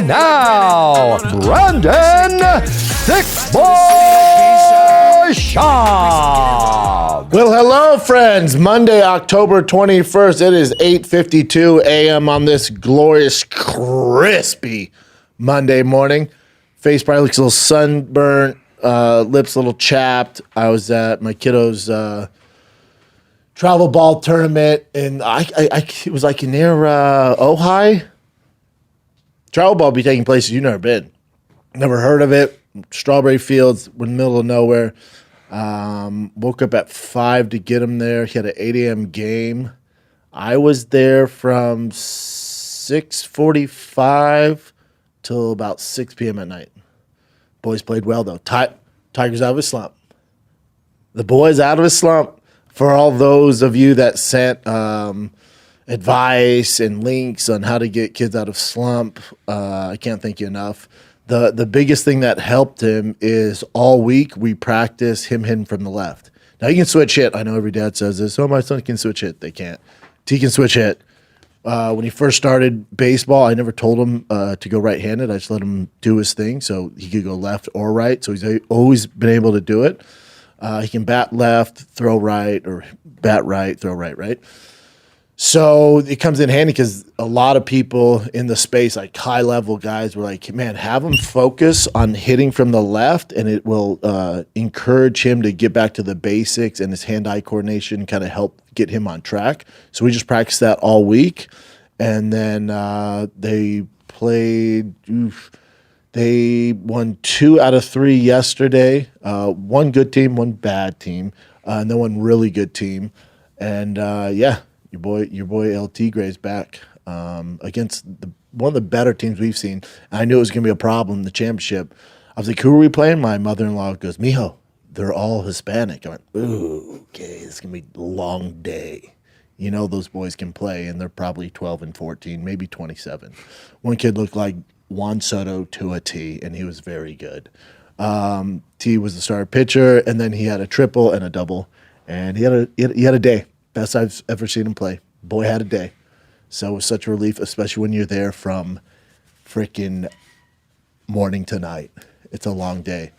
And now, Brandon Thick Boy Schaub. Well, hello, friends. Monday, October 21st. It is 8:52 a.m. on this glorious, crispy Monday morning. Face probably looks a little sunburnt, lips a little chapped. I was at my kiddo's travel ball tournament, and it was like near Ojai. Travel ball will be taking place you've never been. Never heard of it. Strawberry fields, we're in the middle of nowhere. Woke up at 5 to get him there. He had an 8 a.m. game. I was there from 6:45 till about 6 p.m. at night. Boys played well, though. Tiger's out of his slump. The boy's out of his slump. For all those of you that sent advice and links on how to get kids out of slump, I can't thank you enough. The biggest thing that helped him is all week we practice him hitting from the left. Now he can switch hit. I know every dad says this. Oh, my son can switch hit. They can't. T can switch hit. When he first started baseball, I never told him to go right-handed. I just let him do his thing so he could go left or right. So he's always been able to do it. He can bat left, throw right, or bat right, throw right, right? So it comes in handy because a lot of people in the space, like high-level guys, were like, man, have him focus on hitting from the left, and it will encourage him to get back to the basics, and his hand-eye coordination kind of help get him on track. So we just practiced that all week, and then they played They won 2 out of 3 yesterday. One good team, one bad team, and then one really good team. And yeah, your boy LT Gray's back against one of the better teams we've seen. And I knew it was going to be a problem in the championship. I was like, who are we playing? My mother-in-law goes, Mijo, they're all Hispanic. I went, ooh, okay, it's going to be a long day. You know those boys can play, and they're probably 12 and 14, maybe 27. One kid looked like Juan Soto to a T, and he was very good. T was the starter pitcher, and then he had a triple and a double, and he had a day. Best I've ever seen him play. Boy had a day. So it was such a relief, especially when you're there from freaking morning to night. It's a long day.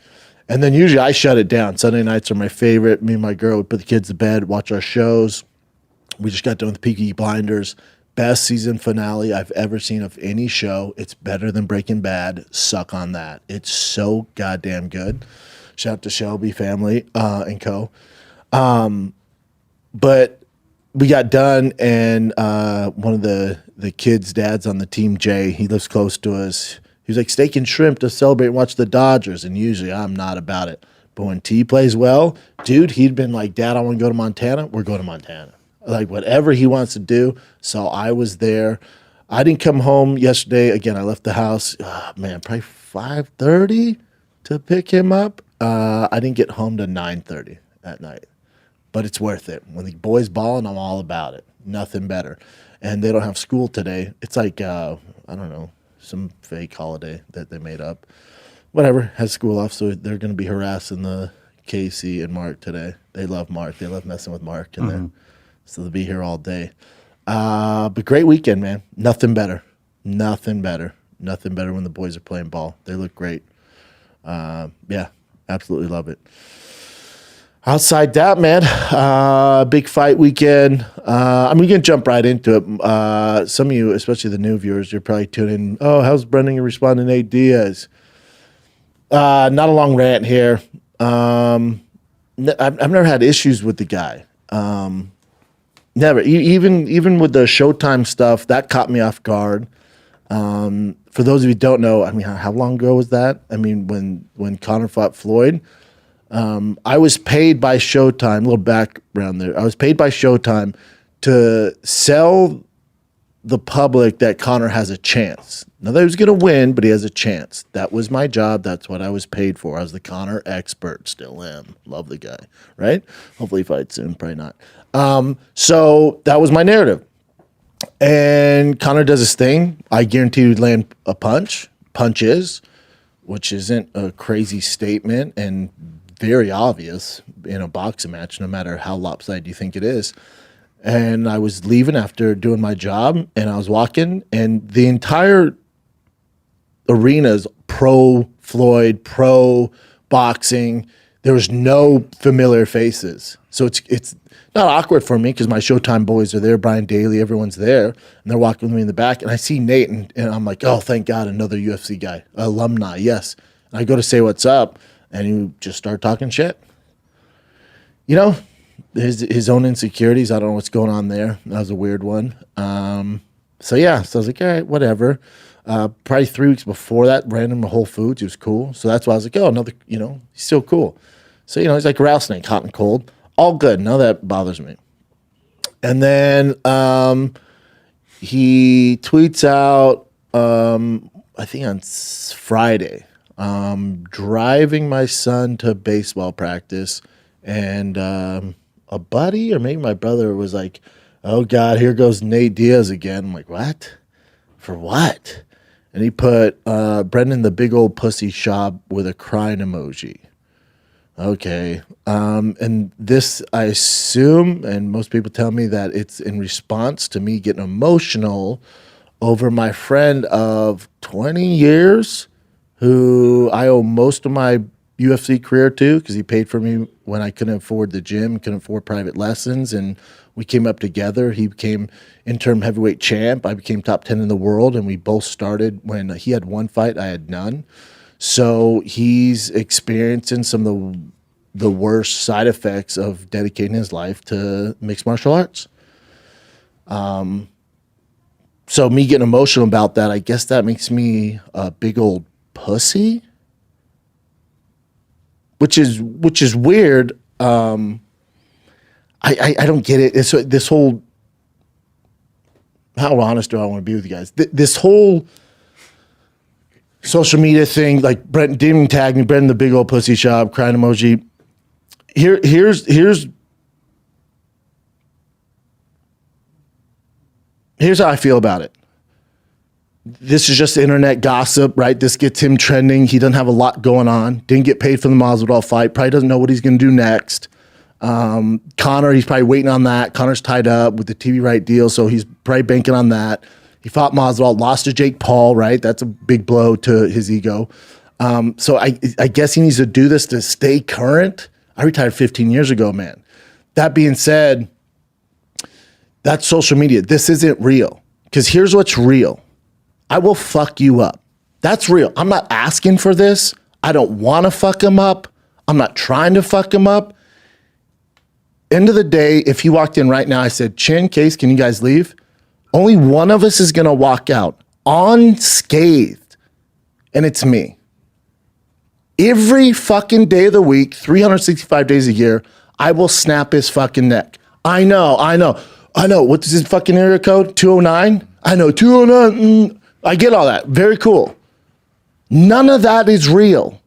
And then usually I shut it down. Sunday nights are my favorite. Me and my girl would put the kids to bed, watch our shows. We just got done with Peaky Blinders. Best season finale I've ever seen of any show. It's better than Breaking Bad. Suck on that. It's so goddamn good. Shout out to Shelby family and co. But we got done, and one of the kids' dads on the team, Jay, he lives close to us. He was like, steak and shrimp to celebrate and watch the Dodgers. And usually I'm not about it. But when T plays well, dude, he'd been like, Dad, I want to go to Montana. We're going to Montana. Like whatever he wants to do. So I was there. I didn't come home yesterday. Again, I left the house, probably 5:30 to pick him up. I didn't get home to 9:30 at night. But it's worth it. When the boys balling, I'm all about it. Nothing better. And they don't have school today. It's like, I don't know, some fake holiday that they made up. Whatever, has school off, so they're going to be harassing the Casey and Mark today. They love Mark. They love messing with Mark in there. So they'll be here all day. But great weekend, man. Nothing better. Nothing better. Nothing better when the boys are playing ball. They look great. Yeah, absolutely love it. Outside that, man, big fight weekend. I'm going to jump right into it. Some of you, especially the new viewers, you're probably tuning in. Oh, how's Brendan responding to Nate Diaz? Not a long rant here. I've never had issues with the guy. Never. Even with the Showtime stuff, that caught me off guard. For those of you who don't know, I mean, how long ago was that? I mean, when Conor fought Floyd, I was paid by Showtime, a little background there. I was paid by Showtime to sell the public that Conor has a chance. Not that he was going to win, but he has a chance. That was my job. That's what I was paid for. I was the Conor expert. Still am. Love the guy, right? Hopefully he fights soon. Probably not. So that was my narrative. And Conor does his thing. I guarantee he'd land a punches, which isn't a crazy statement and very obvious in a boxing match, no matter how lopsided you think it is. And I was leaving after doing my job, and I was walking, and the entire arenas pro Floyd, pro boxing. There was no familiar faces. So it's not awkward for me because my Showtime boys are there, Brian Daly, everyone's there, and they're walking with me in the back. And I see Nate, and I'm like, oh, thank God, another UFC guy, alumni, yes. And I go to say what's up, and he just started talking shit. You know, his own insecurities. I don't know what's going on there. That was a weird one. So I was like, all right, whatever. Probably 3 weeks before that, ran him to Whole Foods. He was cool. So that's why I was like, oh, another, he's still cool. So, he's like a rattlesnake, hot and cold. All good. None of that bothers me. And then he tweets out, I think on Friday, driving my son to baseball practice, and a buddy or maybe my brother was like, oh, God, here goes Nate Diaz again. I'm like, what? For what? And he put Brendan the big old pussy Schaub with a crying emoji. Okay. And this, I assume, and most people tell me that it's in response to me getting emotional over my friend of 20 years who I owe most of my UFC career to because he paid for me when I couldn't afford the gym, couldn't afford private lessons, and we came up together. He became interim heavyweight champ. I became top 10 in the world, and we both started when he had one fight, I had none. So he's experiencing some of the worst side effects of dedicating his life to mixed martial arts. So me getting emotional about that, I guess that makes me a big old pussy, which is weird. I don't get it. It's this whole, how honest do I want to be with you guys? This whole social media thing, like Brent didn't even tag me, Brendan the big old pussy Schaub, crying emoji. Here's how I feel about it. This is just internet gossip, right? This gets him trending. He doesn't have a lot going on. Didn't get paid for the Masvidal fight. Probably doesn't know what he's going to do next. Conor, he's probably waiting on that. Conor's tied up with the TV right deal, so he's probably banking on that. He fought Masvidal, lost to Jake Paul, right? That's a big blow to his ego. So I guess he needs to do this to stay current. I retired 15 years ago, man. That being said, that's social media. This isn't real. Because here's what's real. I will fuck you up. That's real. I'm not asking for this. I don't want to fuck him up. I'm not trying to fuck him up. End of the day, if he walked in right now, I said, Chin, Case, can you guys leave? Only one of us is going to walk out unscathed, and it's me. Every fucking day of the week, 365 days a year, I will snap his fucking neck. I know. What's his fucking area code? 209? I know, 209. I get all that. Very cool. None of that is real.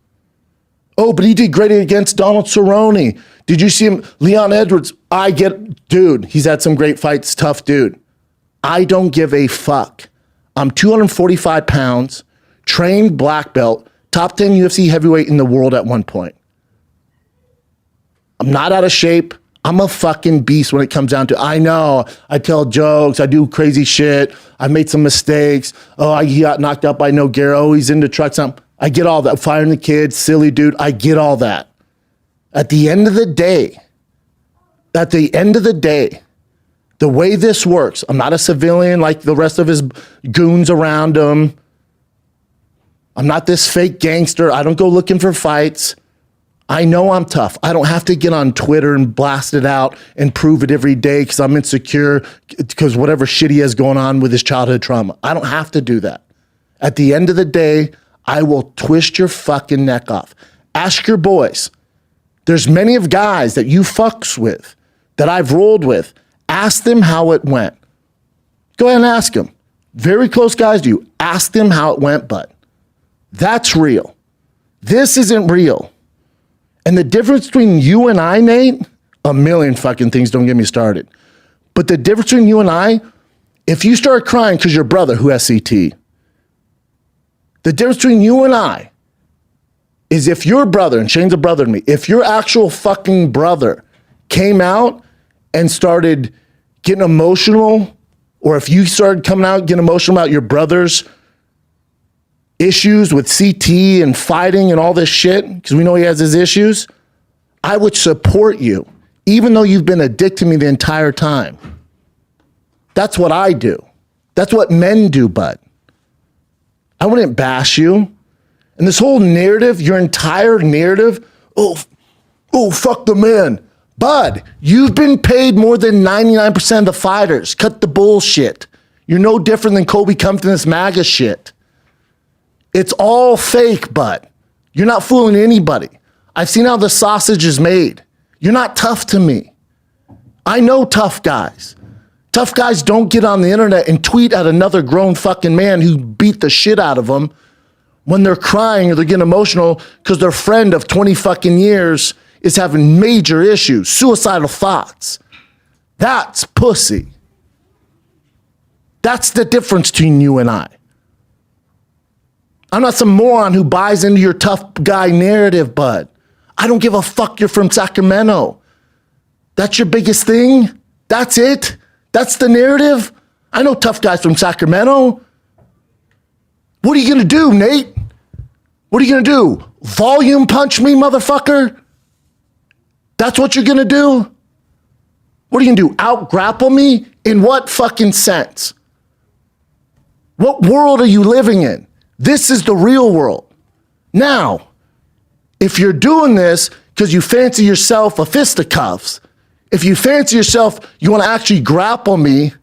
Oh, but he did great against Donald Cerrone. Did you see him? Leon Edwards. Dude, he's had some great fights. Tough dude. I don't give a fuck. I'm 245 pounds, trained black belt, top 10 UFC heavyweight in the world at one point. I'm not out of shape. I'm a fucking beast when it comes down to, I know, I tell jokes, I do crazy shit, I made some mistakes. Oh, he got knocked out by Nogueira. Oh, he's into trucks. I get all that. Firing the kids, silly dude. I get all that. At the end of the day, the way this works, I'm not a civilian like the rest of his goons around him. I'm not this fake gangster. I don't go looking for fights. I know I'm tough. I don't have to get on Twitter and blast it out and prove it every day because I'm insecure because whatever shit he has going on with his childhood trauma. I don't have to do that. At the end of the day, I will twist your fucking neck off. Ask your boys. There's many of guys that you fucks with, that I've rolled with. Ask them how it went. Go ahead and ask them. Very close guys to you. Ask them how it went, bud. That's real. This isn't real. And the difference between you and I, Nate, a million fucking things, don't get me started. But the difference between you and I, if you start crying because your brother who has CT, the difference between you and I is if your brother, and Shane's a brother to me, if your actual fucking brother came out and started getting emotional, or if you started coming out getting emotional about your brother's issues with CT and fighting and all this shit, because we know he has his issues, I would support you, even though you've been addicted to me the entire time. That's what I do. That's what men do, bud. I wouldn't bash you. And this whole narrative, your entire narrative, oh, fuck the man. Bud, you've been paid more than 99% of the fighters. Cut the bullshit. You're no different than Kobe Compton, this MAGA shit. It's all fake, bud. You're not fooling anybody. I've seen how the sausage is made. You're not tough to me. I know tough guys. Tough guys don't get on the internet and tweet at another grown fucking man who beat the shit out of them when they're crying or they're getting emotional because their friend of 20 fucking years is having major issues, suicidal thoughts. That's pussy. That's the difference between you and I. I'm not some moron who buys into your tough guy narrative, bud. I don't give a fuck you're from Sacramento. That's your biggest thing? That's it? That's the narrative? I know tough guys from Sacramento. What are you going to do, Nate? What are you going to do? Volume punch me, motherfucker? That's what you're going to do? What are you going to do? Out-grapple me? In what fucking sense? What world are you living in? This is the real world. Now, if you're doing this because you fancy yourself a fisticuffs, if you fancy yourself, you want to actually grapple me,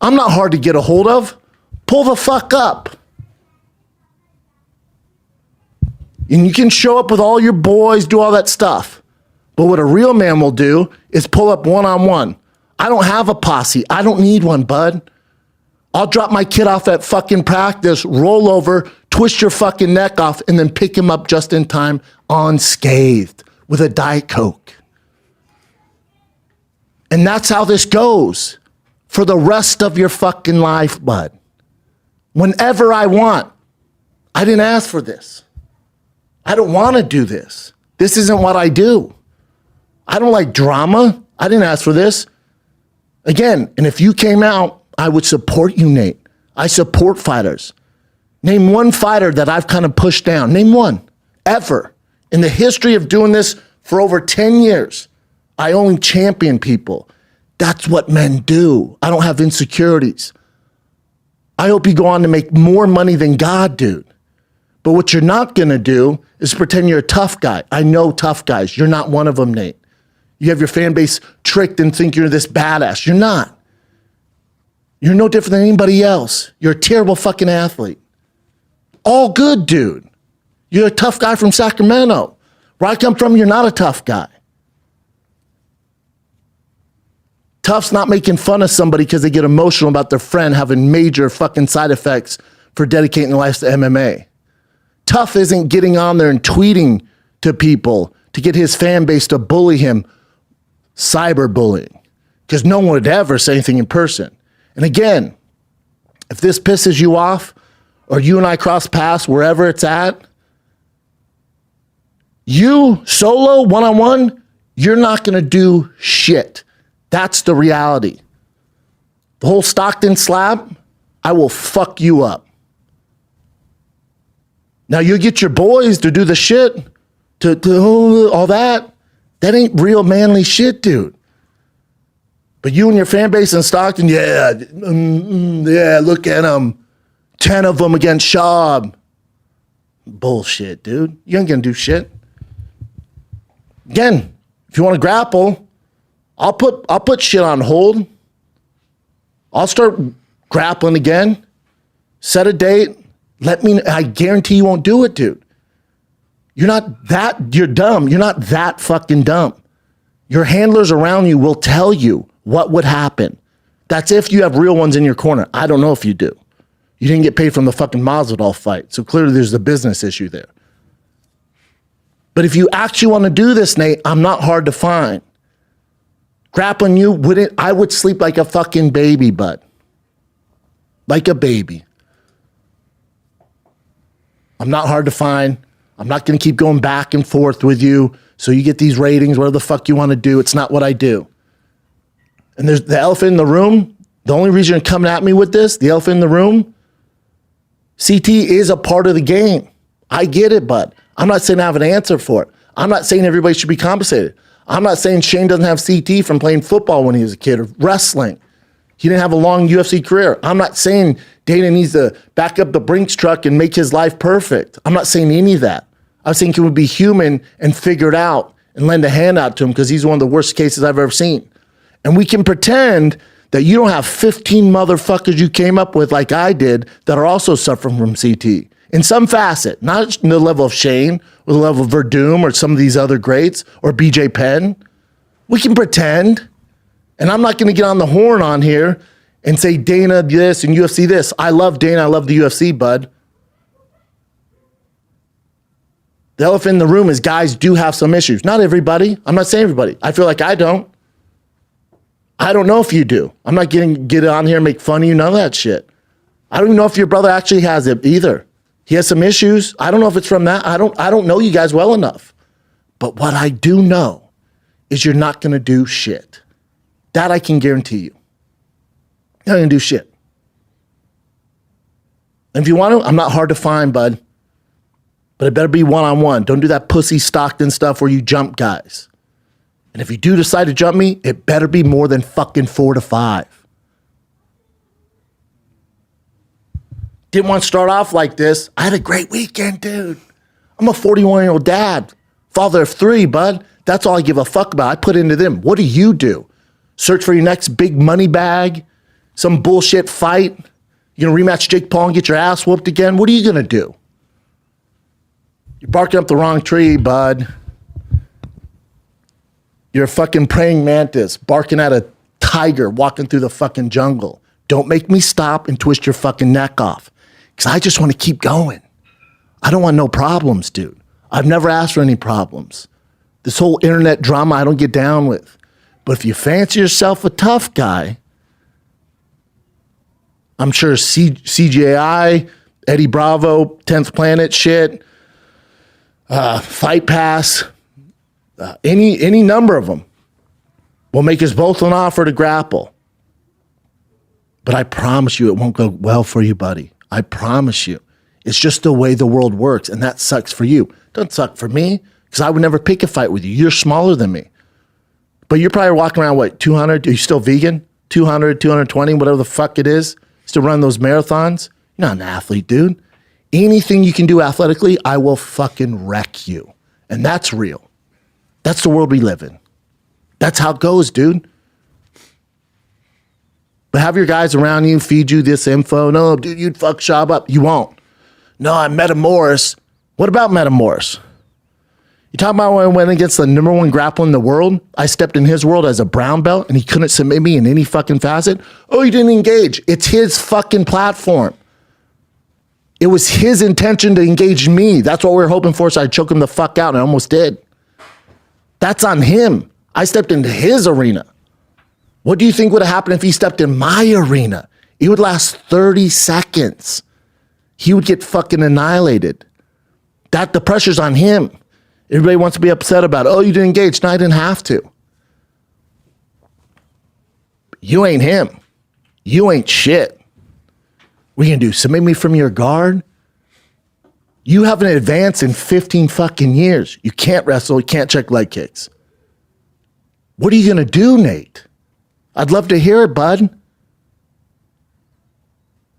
I'm not hard to get a hold of. Pull the fuck up. And you can show up with all your boys, do all that stuff. But what a real man will do is pull up one-on-one. I don't have a posse. I don't need one, bud. I'll drop my kid off at fucking practice, roll over, twist your fucking neck off, and then pick him up just in time unscathed with a Diet Coke. And that's how this goes for the rest of your fucking life, bud. Whenever I want. I didn't ask for this. I don't want to do this. This isn't what I do. I don't like drama. I didn't ask for this. Again, and if you came out, I would support you, Nate. I support fighters. Name one fighter that I've kind of pushed down. Name one, ever. In the history of doing this for over 10 years, I only champion people. That's what men do. I don't have insecurities. I hope you go on to make more money than God, dude. But what you're not going to do is pretend you're a tough guy. I know tough guys. You're not one of them, Nate. You have your fan base tricked and think you're this badass. You're not. You're no different than anybody else. You're a terrible fucking athlete. All good, dude. You're a tough guy from Sacramento. Where I come from, you're not a tough guy. Tough's not making fun of somebody because they get emotional about their friend having major fucking side effects for dedicating their lives to MMA. Tough isn't getting on there and tweeting to people to get his fan base to bully him, cyberbullying, because no one would ever say anything in person. And again, if this pisses you off, or you and I cross paths wherever it's at, you solo, one-on-one, you're not going to do shit. That's the reality. The whole Stockton slap, I will fuck you up. Now you get your boys to do the shit, to all that. That ain't real manly shit, dude. But you and your fan base in Stockton, yeah, look at them. 10 of them against Schaub. Bullshit, dude. You ain't gonna do shit. Again, if you want to grapple, I'll put shit on hold. I'll start grappling again. Set a date. I guarantee you won't do it, dude. You're dumb. You're not that fucking dumb. Your handlers around you will tell you what would happen. That's if you have real ones in your corner. I don't know if you do. You didn't get paid from the fucking Masvidal fight. So clearly there's a business issue there. But if you actually want to do this, Nate, I'm not hard to find. Grappling you, I would sleep like a fucking baby, bud. Like a baby. I'm not hard to find. I'm not going to keep going back and forth with you so you get these ratings, whatever the fuck you want to do. It's not what I do. And there's the elephant in the room. The only reason you're coming at me with this, the elephant in the room, CT is a part of the game. I get it, bud. I'm not saying I have an answer for it. I'm not saying everybody should be compensated. I'm not saying Shane doesn't have CT from playing football when he was a kid or wrestling. He didn't have a long UFC career. I'm not saying Dana needs to back up the Brinks truck and make his life perfect. I'm not saying any of that. I was saying he would be human and figure it out and lend a hand out to him because he's one of the worst cases I've ever seen. And we can pretend that you don't have 15 motherfuckers you came up with like I did that are also suffering from CT in some facet, not the level of Shane or the level of Verdum or some of these other greats or BJ Penn. We can pretend. And I'm not going to get on the horn on here and say Dana this and UFC this. I love Dana. I love the UFC, bud. The elephant in the room is guys do have some issues. Not everybody. I'm not saying everybody. I feel like I don't. I don't know if you do. I'm not get on here and make fun of you. None of that shit. I don't even know if your brother actually has it either. He has some issues. I don't know if it's from that. I don't know you guys well enough. But what I do know is you're not going to do shit. That I can guarantee you. You're not going to do shit. And if you want to, I'm not hard to find, bud. But it better be one-on-one. Don't do that pussy Stockton stuff where you jump guys. And if you do decide to jump me, it better be more than fucking 4 to 5. Didn't want to start off like this. I had a great weekend, dude. I'm a 41-year-old dad. Father of 3, bud. That's all I give a fuck about. I put into them. What do you do? Search for your next big money bag? Some bullshit fight? You gonna rematch Jake Paul and get your ass whooped again? What are you gonna do? You're barking up the wrong tree, bud. You're a fucking praying mantis barking at a tiger walking through the fucking jungle. Don't make me stop and twist your fucking neck off. Because I just want to keep going. I don't want no problems, dude. I've never asked for any problems. This whole internet drama I don't get down with. But if you fancy yourself a tough guy, I'm sure CGI, Eddie Bravo, 10th Planet shit, Fight Pass, any number of them will make us both an offer to grapple. But I promise you it won't go well for you, buddy. I promise you. It's just the way the world works, and that sucks for you. Doesn't suck for me, because I would never pick a fight with you. You're smaller than me. But you're probably walking around, what, 200? Are you still vegan? 200, 220, whatever the fuck it is? Still run those marathons? You're not an athlete, dude. Anything you can do athletically, I will fucking wreck you. And that's real. That's the world we live in. That's how it goes, dude. But have your guys around you feed you this info. No, dude, you'd fuck Schaub up. You won't. No, I met a Morris. What about Metamoris? You talking about when I went against the number 1 grappler in the world? I stepped in his world as a brown belt and he couldn't submit me in any fucking facet? Oh, he didn't engage. It's his fucking platform. It was his intention to engage me. That's what we were hoping for, so I choked him the fuck out and I almost did. That's on him. I stepped into his arena. What do you think would have happened if he stepped in my arena? It would last 30 seconds. He would get fucking annihilated. The pressure's on him. Everybody wants to be upset about it. Oh, you didn't engage. No, I didn't have to. You ain't him. You ain't shit. What are you gonna do? Submit me from your guard? You haven't advanced in 15 fucking years. You can't wrestle. You can't check leg kicks. What are you gonna do, Nate? I'd love to hear it, bud.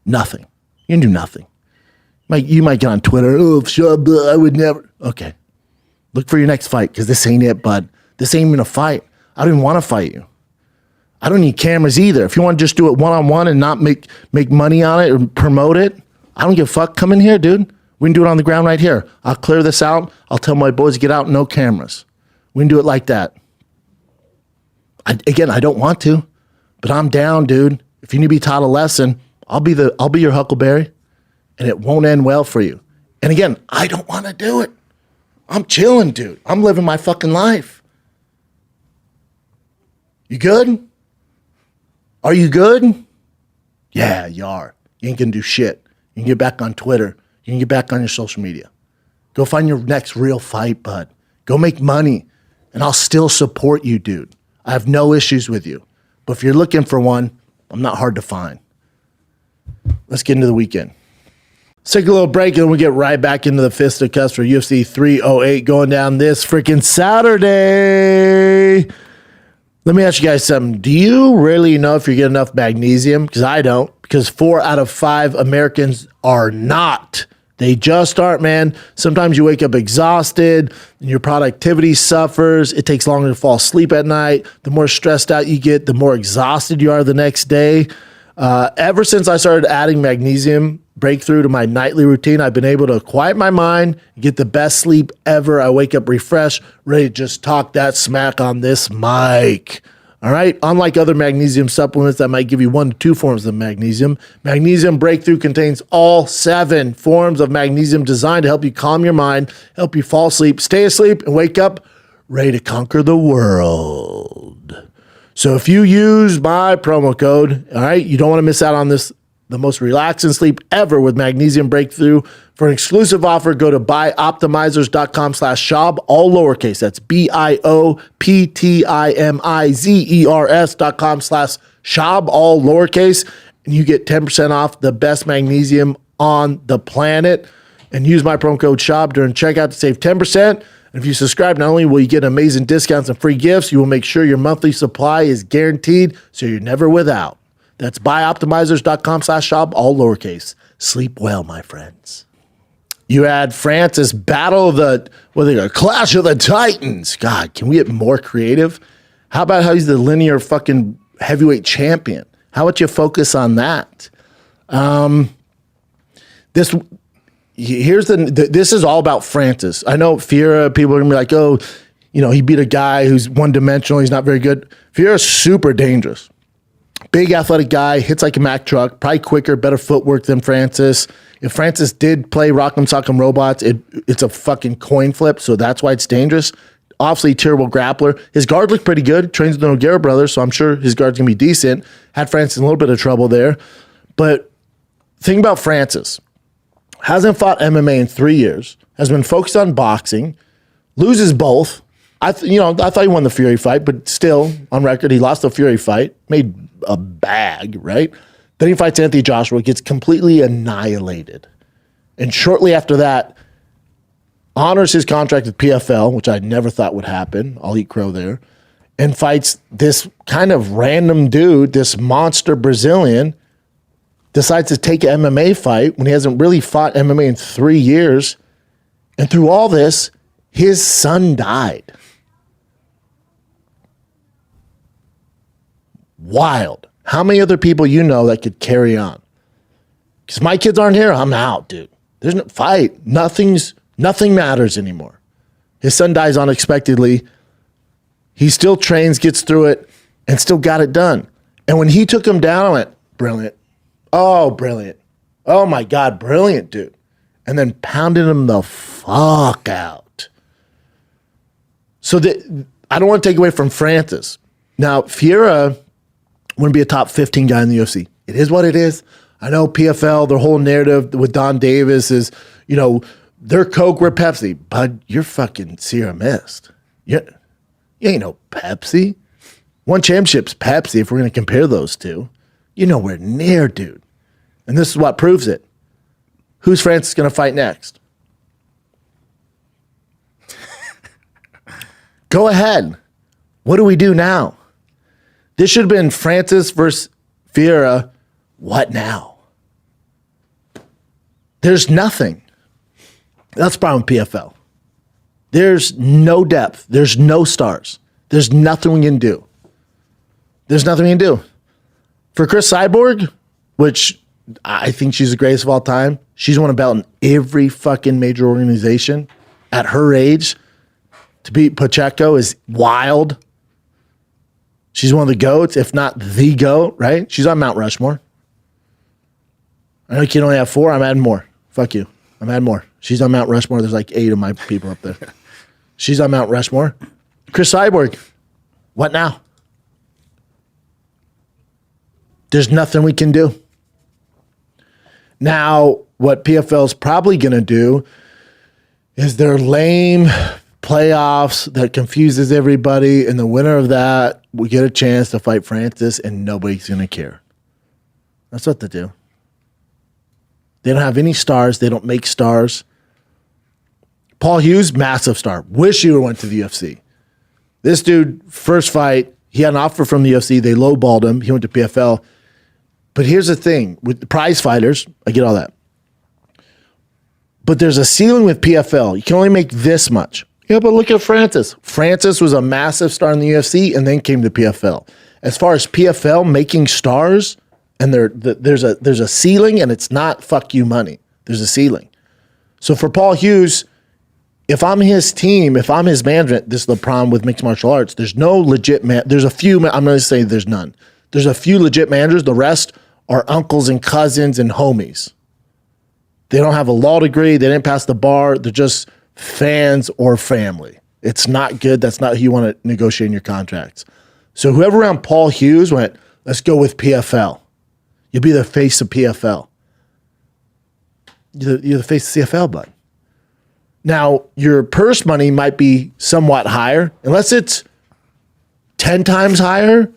Nothing. You can do nothing. You might get on Twitter. Oh, Schaub, I would never. Okay. Look for your next fight, because this ain't it, bud. This ain't even a fight. I don't even want to fight you. I don't need cameras either. If you want to just do it one-on-one and not make money on it or promote it, I don't give a fuck. Come in here, dude. We can do it on the ground right here. I'll clear this out. I'll tell my boys to get out, no cameras. We can do it like that. I don't want to, but I'm down, dude. If you need to be taught a lesson, I'll be your Huckleberry, and it won't end well for you. And again, I don't want to do it. I'm chilling, dude. I'm living my fucking life. You good? Are you good? Yeah, you are. You ain't gonna do shit. You can get back on Twitter. You can get back on your social media. Go find your next real fight, bud. Go make money, and I'll still support you, dude. I have no issues with you. But if you're looking for one, I'm not hard to find. Let's get into the weekend. Let's take a little break and we get right back into the fisticuffs for UFC 308 going down this freaking Saturday. Let me ask you guys something. Do you really know if you get enough magnesium? Because I don't. Because 4 out of 5 Americans are not. They just aren't, man. Sometimes you wake up exhausted and your productivity suffers. It takes longer to fall asleep at night. The more stressed out you get, the more exhausted you are the next day. Ever since I started adding magnesium breakthrough to my nightly routine, I've been able to quiet my mind, get the best sleep ever. I wake up refreshed, ready to just talk that smack on this mic. All right. Unlike other magnesium supplements that might give you 1 to 2 forms of magnesium, Magnesium Breakthrough contains all 7 forms of magnesium designed to help you calm your mind, help you fall asleep, stay asleep, and wake up ready to conquer the world. So if you use my promo code, all right, you don't want to miss out on this, the most relaxing sleep ever with Magnesium Breakthrough. For an exclusive offer, go to buyoptimizers.com/Schaub, all lowercase. That's BIOPTIMIZERS.com/Schaub, all lowercase. And you get 10% off the best magnesium on the planet. And use my promo code Schaub during checkout to save 10%. And if you subscribe, not only will you get amazing discounts and free gifts, you will make sure your monthly supply is guaranteed so you're never without. That's buyoptimizers.com/Schaub, all lowercase. Sleep well, my friends. You had Francis battle of the, Clash of the Titans. God, can we get more creative? How about how he's the linear fucking heavyweight champion? How about you focus on that? This is all about Francis. I know Ferreira, people are going to be like, oh, he beat a guy who's one-dimensional. He's not very good. Ferreira's super dangerous. Big athletic guy, hits like a Mack truck, probably quicker, better footwork than Francis. If Francis did play Rock'em Sock'em Robots, it's a fucking coin flip, so that's why it's dangerous. Obviously, terrible grappler. His guard looked pretty good. Trains with the Nogueira brothers, so I'm sure his guard's going to be decent. Had Francis in a little bit of trouble there. But think about Francis. Hasn't fought MMA in 3 years. Has been focused on boxing. Loses both. I thought he won the Fury fight, but still, on record, he lost the Fury fight. Made a bag, right? Then he fights Anthony Joshua, gets completely annihilated. And shortly after that, honors his contract with PFL, which I never thought would happen. I'll eat crow there. And fights this kind of random dude, this monster Brazilian, decides to take an MMA fight when he hasn't really fought MMA in 3 years. And through all this, his son died. Wild. How many other people you know that could carry on? Because my kids aren't here, I'm out, dude. There's no fight. Nothing matters anymore. His son dies unexpectedly. He still trains, gets through it, and still got it done. And when he took him down, I went, brilliant. Oh, brilliant. Oh, my God, brilliant, dude. And then pounded him the fuck out. So I don't want to take away from Francis. Now, Ferreira wouldn't be a top 15 guy in the UFC. It is what it is. I know PFL, their whole narrative with Don Davis is, they're Coke, we're Pepsi. But you're fucking Sierra Mist. You ain't no Pepsi. One championship's Pepsi if we're going to compare those two. You're nowhere near, dude. And this is what proves it. Who's Francis going to fight next? Go ahead. What do we do now? This should have been Francis versus Ferreira. What now? There's nothing. That's the problem with PFL. There's no depth. There's no stars. There's nothing we can do. There's nothing we can do. For Chris Cyborg, which I think she's the greatest of all time, she's won a belt in every fucking major organization. At her age, to beat Pacheco is wild. She's one of the GOATs, if not the GOAT, right? She's on Mount Rushmore. I know you can only have 4. I'm adding more. Fuck you. I'm adding more. She's on Mount Rushmore. There's like 8 of my people up there. She's on Mount Rushmore. Chris Cyborg, what now? There's nothing we can do. Now, what PFL's probably going to do is their lame playoffs that confuses everybody, and the winner of that will get a chance to fight Francis, and nobody's going to care. That's what they do. They don't have any stars. They don't make stars. Paul Hughes, massive star. Wish he would have went to the UFC. This dude, first fight, he had an offer from the UFC. They lowballed him. He went to PFL. But here's the thing. With the prize fighters, I get all that. But there's a ceiling with PFL. You can only make this much. Yeah, but look at Francis. Francis was a massive star in the UFC and then came to PFL. As far as PFL making stars, and there's a ceiling, and it's not fuck you money. There's a ceiling. So for Paul Hughes, if I'm his team, if I'm his management, this is the problem with mixed martial arts. There's no legit man. There's a few. I'm going to say there's none. There's a few legit managers. The rest are uncles and cousins and homies. They don't have a law degree. They didn't pass the bar. They're just fans or family. It's not good. That's not who you want to negotiate in your contracts. So whoever around Paul Hughes went, let's go with PFL. You'll be the face of PFL. You're the face of CFL, bud. Now, your purse money might be somewhat higher. Unless it's 10 times higher,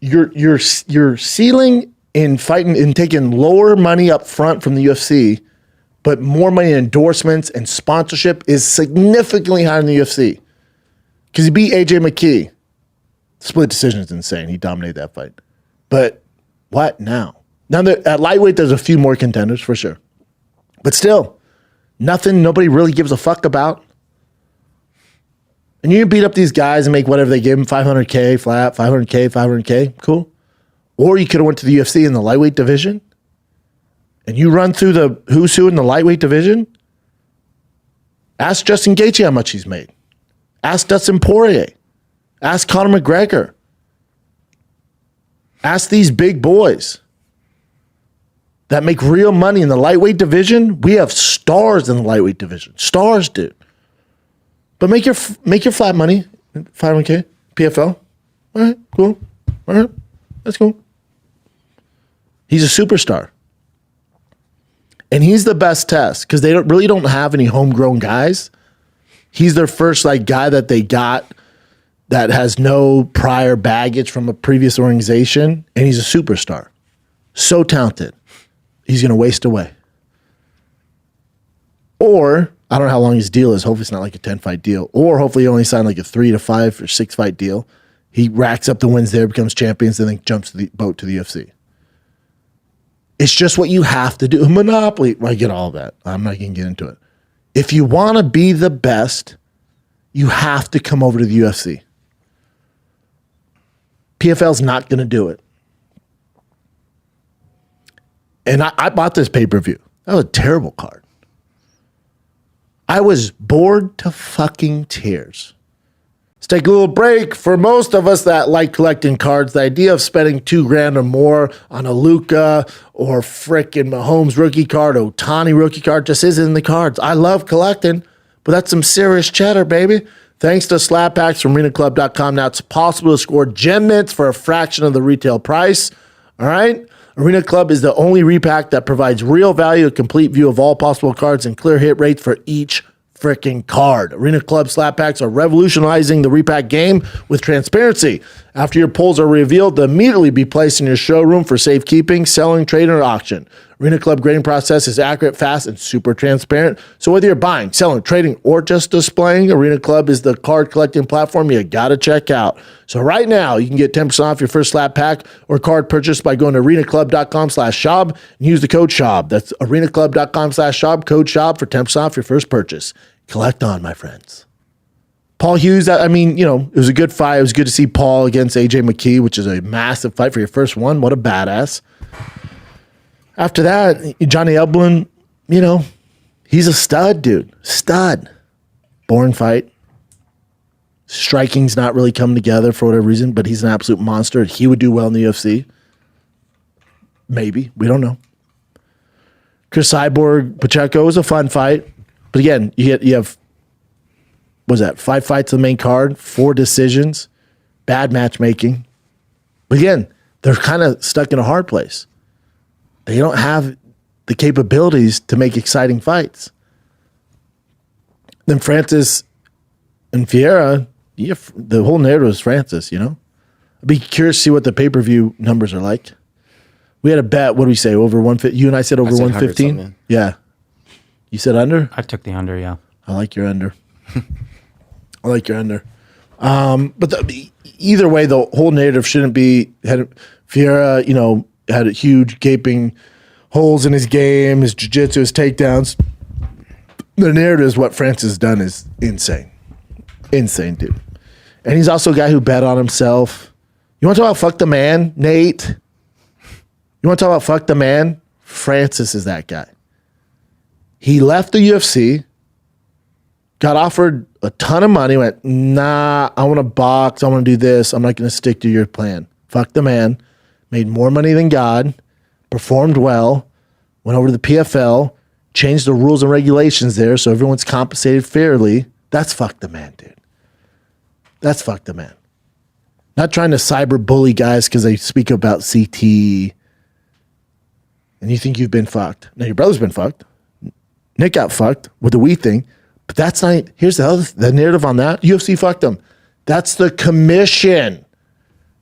your ceiling in fighting and taking lower money up front from the UFC, but more money in endorsements and sponsorship is significantly higher in the UFC. Because he beat AJ McKee. Split decision is insane. He dominated that fight. But what now? Now, at lightweight, there's a few more contenders for sure. But still, nothing nobody really gives a fuck about. And you can beat up these guys and make whatever they give them, $500K flat, $500K, cool. Or you could have went to the UFC in the lightweight division and you run through the who's who in the lightweight division. Ask Justin Gaethje how much he's made. Ask Dustin Poirier. Ask Conor McGregor. Ask these big boys that make real money in the lightweight division. We have stars in the lightweight division. Stars, dude. But make your flat money, 500K, PFL. All right, cool. All right, that's cool. He's a superstar. And he's the best test because they really don't have any homegrown guys. He's their first guy that they got that has no prior baggage from a previous organization, and he's a superstar. So talented. He's going to waste away. Or, I don't know how long his deal is. Hopefully it's not like a 10-fight deal. Or hopefully he only signed like a 3 to 5 or 6-fight deal. He racks up the wins there, becomes champions, and then jumps the boat to the UFC. It's just what you have to do. Monopoly. I get all of that. I'm not going to get into it. If you want to be the best, you have to come over to the UFC. PFL's not going to do it. And I bought this pay-per-view. That was a terrible card. I was bored to fucking tears. Let's take a little break. For most of us that like collecting cards, the idea of spending $2,000 or more on a Luka or frickin' Mahomes rookie card, Ohtani rookie card just isn't in the cards. I love collecting, but that's some serious cheddar, baby. Thanks to Slap Packs from arenaclub.com, now it's possible to score gem mints for a fraction of the retail price. All right? Arena Club is the only repack that provides real value, a complete view of all possible cards, and clear hit rates for each freaking card. Arena Club Slap Packs are revolutionizing the repack game with transparency. After your pulls are revealed, they'll immediately be placed in your showroom for safekeeping, selling, trading, or auction. Arena Club grading process is accurate, fast, and super transparent. So whether you're buying, selling, trading, or just displaying, Arena Club is the card collecting platform you gotta check out. So right now, you can get 10% off your first slap pack or card purchase by going to arenaclub.com/Schaub and use the code Schaub. That's arenaclub.com/Schaub, code Schaub for 10% off your first purchase. Collect on, my friends. Paul Hughes, I mean, it was a good fight. It was good to see Paul against AJ McKee, which is a massive fight for your first one. What a badass. After that, Johnny Elblin, he's a stud, dude. Stud. Boring fight. Striking's not really coming together for whatever reason, but he's an absolute monster. He would do well in the UFC. Maybe. We don't know. Chris Cyborg, Pacheco was a fun fight. But again, you have, what was that, 5 fights on the main card, 4 decisions, bad matchmaking. But again, they're kind of stuck in a hard place. They don't have the capabilities to make exciting fights. Then Francis and Ferreira, the whole narrative is Francis, I'd be curious to see what the pay-per-view numbers are like. We had a bet. What do we say? Over 150. You and I said over 115. something. Yeah. You said under. I took the under. Yeah. I like your under. I like your under. But either way, the whole narrative shouldn't be Ferreira. Had a huge gaping holes in his game, his jiu-jitsu, his takedowns. The narrative is what Francis has done is insane. Insane, dude. And he's also a guy who bet on himself. You want to talk about fuck the man, Nate? You want to talk about fuck the man? Francis is that guy. He left the UFC, got offered a ton of money, went, nah, I want to box, I want to do this, I'm not going to stick to your plan. Fuck the man. Made more money than God, performed well, went over to the PFL, changed the rules and regulations there so everyone's compensated fairly. That's fuck the man, dude. That's fuck the man. Not trying to cyber bully guys because they speak about CT and you think you've been fucked. Now, your brother's been fucked. Nick got fucked with the weed thing, but that's not, here's the narrative on that. UFC fucked him. That's the commission.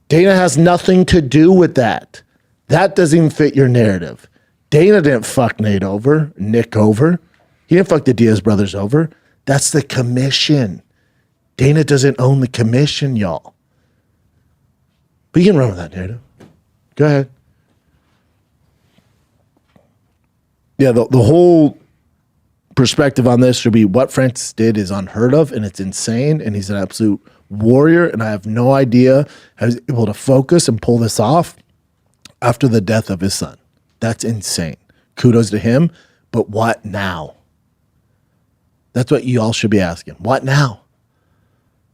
Dana has nothing to do with that. That doesn't even fit your narrative. Dana didn't fuck Nate over, Nick over. He didn't fuck the Diaz brothers over. That's the commission. Dana doesn't own the commission, y'all. But you can run with that narrative. Go ahead. Yeah, the whole perspective on this should be what Francis did is unheard of and it's insane and he's an absolute warrior and I have no idea how he's able to focus and pull this off after the death of his son. That's insane. Kudos to him, but what now? That's what you all should be asking. What now?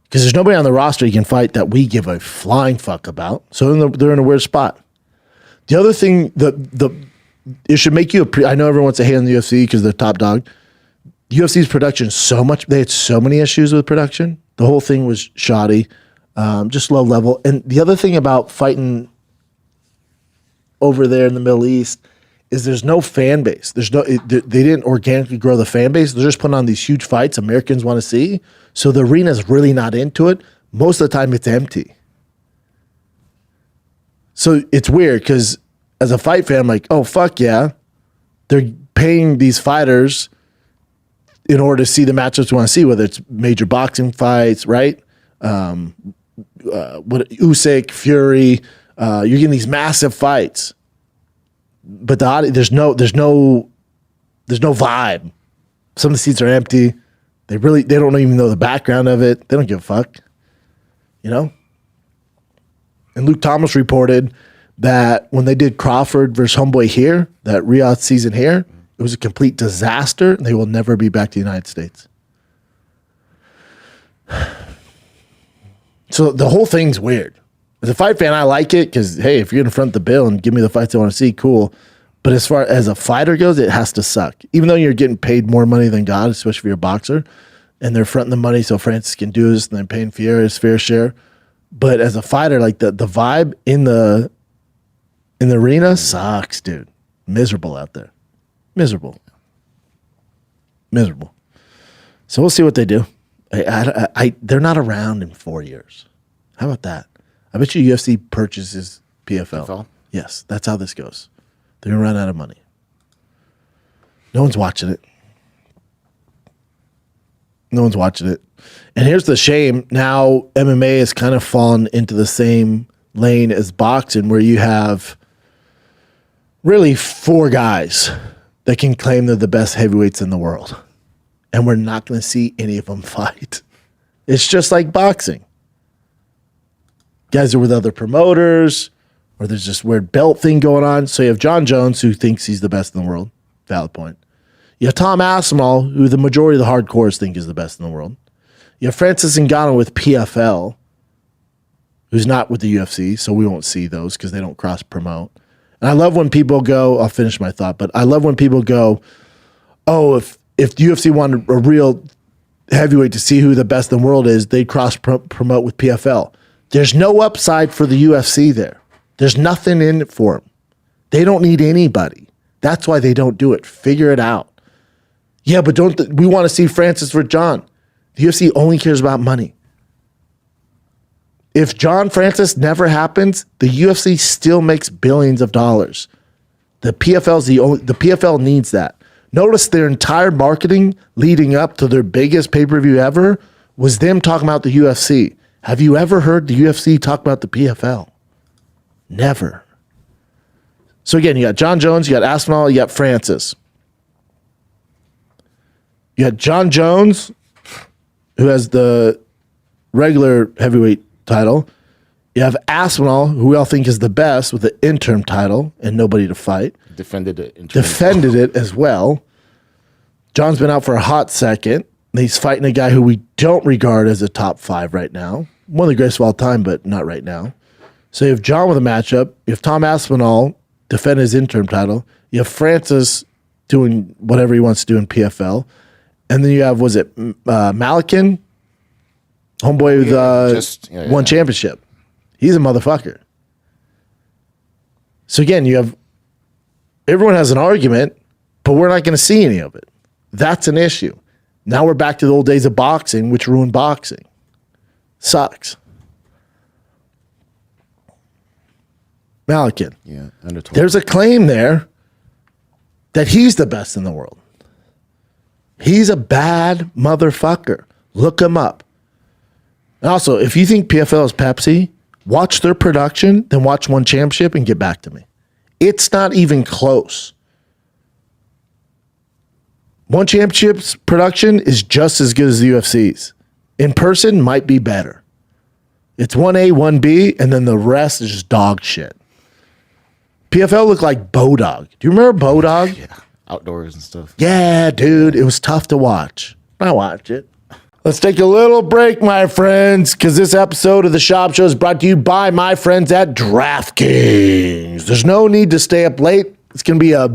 Because there's nobody on the roster you can fight that we give a flying fuck about. So they're in a weird spot. The other thing, it should make you, I know everyone wants to hate on the UFC because they're top dog. UFC's production they had so many issues with production. The whole thing was shoddy, just low level. And the other thing about fighting over there in the Middle East is there's no fan base. They didn't organically grow the fan base. They're just putting on these huge fights Americans want to see. So the arena's really not into it. Most of the time it's empty. So it's weird because as a fight fan, I'm like, oh, fuck yeah. They're paying these fighters in order to see the matchups we want to see, whether it's major boxing fights, right? Usyk, Fury, you're getting these massive fights, but there's no vibe. Some of the seats are empty. They don't even know the background of it. They don't give a fuck, And Luke Thomas reported that when they did Crawford versus Homeboy here, that Riyadh season here, it was a complete disaster, and they will never be back to the United States. So the whole thing's weird. As a fight fan, I like it because, hey, if you're going to front the bill and give me the fights I want to see, cool. But as far as a fighter goes, it has to suck. Even though you're getting paid more money than God, especially if you're a boxer, and they're fronting the money so Francis can do this, and they're paying Ferreira his fair share. But as a fighter, like the vibe in the arena sucks, dude. Miserable out there. Miserable. So we'll see what they do. They're not around in 4 years. How about that? I bet you UFC purchases PFL. Yes, that's how this goes. They're going to run out of money. No one's watching it. And here's the shame. Now MMA has kind of fallen into the same lane as boxing where you have really 4 guys that can claim they're the best heavyweights in the world. And we're not going to see any of them fight. It's just like boxing. Guys are with other promoters, or there's this weird belt thing going on. So you have John Jones, who thinks he's the best in the world. Valid point. You have Tom Aspinall, who the majority of the hardcores think is the best in the world. You have Francis Ngannou with PFL, who's not with the UFC, so we won't see those because they don't cross-promote. And I love when people go, I'll finish my thought, but I love when people go, oh, if the UFC wanted a real heavyweight to see who the best in the world is, they'd cross-promote with PFL. There's no upside for the UFC there. There's nothing in it for them. They don't need anybody. That's why they don't do it. Figure it out. Yeah, but we want to see Francis for John. The UFC only cares about money. If John Francis never happens, the UFC still makes billions of dollars. The PFL needs that. Notice their entire marketing leading up to their biggest pay-per-view ever was them talking about the UFC. Have you ever heard the UFC talk about the PFL? Never. So again, you got John Jones, you got Aspinall, you got Francis. You got John Jones, who has the regular heavyweight title. You have Aspinall, who we all think is the best, with the interim title and nobody to fight. Defended it. Defended it as well. John's been out for a hot second. He's fighting a guy who we don't regard as a top 5 right now. One of the greatest of all time, but not right now. So you have John with a matchup. You have Tom Aspinall defend his interim title. You have Francis doing whatever he wants to do in PFL. And then you have, was it Malakin? Homeboy with one championship. He's a motherfucker. So again, you have, everyone has an argument, but we're not going to see any of it. That's an issue. Now we're back to the old days of boxing, which ruined boxing. Sucks. Malakin. Yeah, under 12. There's a claim there that he's the best in the world. He's a bad motherfucker. Look him up. And also, if you think PFL is Pepsi, watch their production, then watch one championship and get back to me. It's not even close. One championship's production is just as good as the UFC's. In person, might be better. It's 1A, 1B, and then the rest is just dog shit. PFL looked like Bodog. Do you remember Bodog? Yeah, outdoors and stuff. Yeah, dude. It was tough to watch. I watched it. Let's take a little break, my friends, because this episode of the Schaub Show is brought to you by my friends at DraftKings. There's no need to stay up late. It's going to be a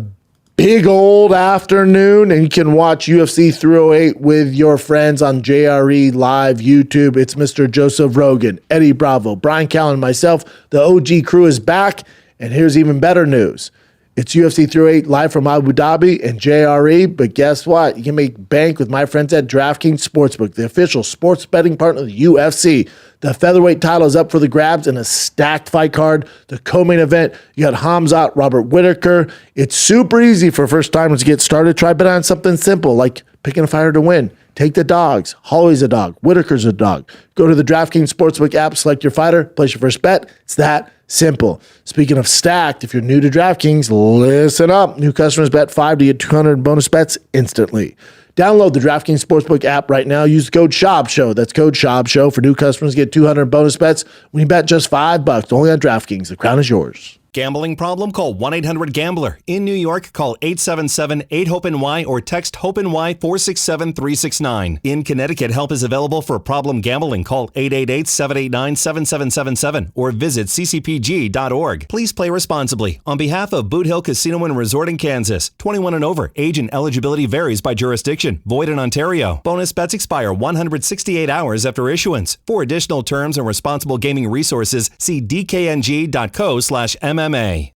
big old afternoon, and you can watch UFC 308 with your friends on JRE Live YouTube. It's Mr. Joseph Rogan, Eddie Bravo, Brian Callen, myself. The OG crew is back, and here's even better news. It's UFC 308 live from Abu Dhabi and JRE, but guess what? You can make bank with my friends at DraftKings Sportsbook, the official sports betting partner of the UFC. The featherweight title is up for the grabs in a stacked fight card. The co-main event, you got Khamzat, Robert Whittaker. It's super easy for first timers to get started. Try betting on something simple like picking a fighter to win. Take the dogs. Holloway's a dog. Whittaker's a dog. Go to the DraftKings Sportsbook app, select your fighter, place your first bet. It's that simple. Speaking of stacked, if you're new to DraftKings, listen up. New customers bet $5 to get 200 bonus bets instantly. Download the DraftKings Sportsbook app right now. Use code SCHAUBSHOW. That's code SCHAUBSHOW for new customers. Get 200 bonus bets when you bet just $5 only on DraftKings. The crown is yours. Gambling problem? Call 1-800-GAMBLER. In New York, call 877-8-HOPE-NY or text HOPE-NY 467-369. In Connecticut, help is available for problem gambling. Call 888-789-7777 or visit ccpg.org. Please play responsibly. On behalf of Boot Hill Casino and Resort in Kansas, 21 and over. Age and eligibility varies by jurisdiction. Void in Ontario. Bonus bets expire 168 hours after issuance. For additional terms and responsible gaming resources, see dkng.co/MMA.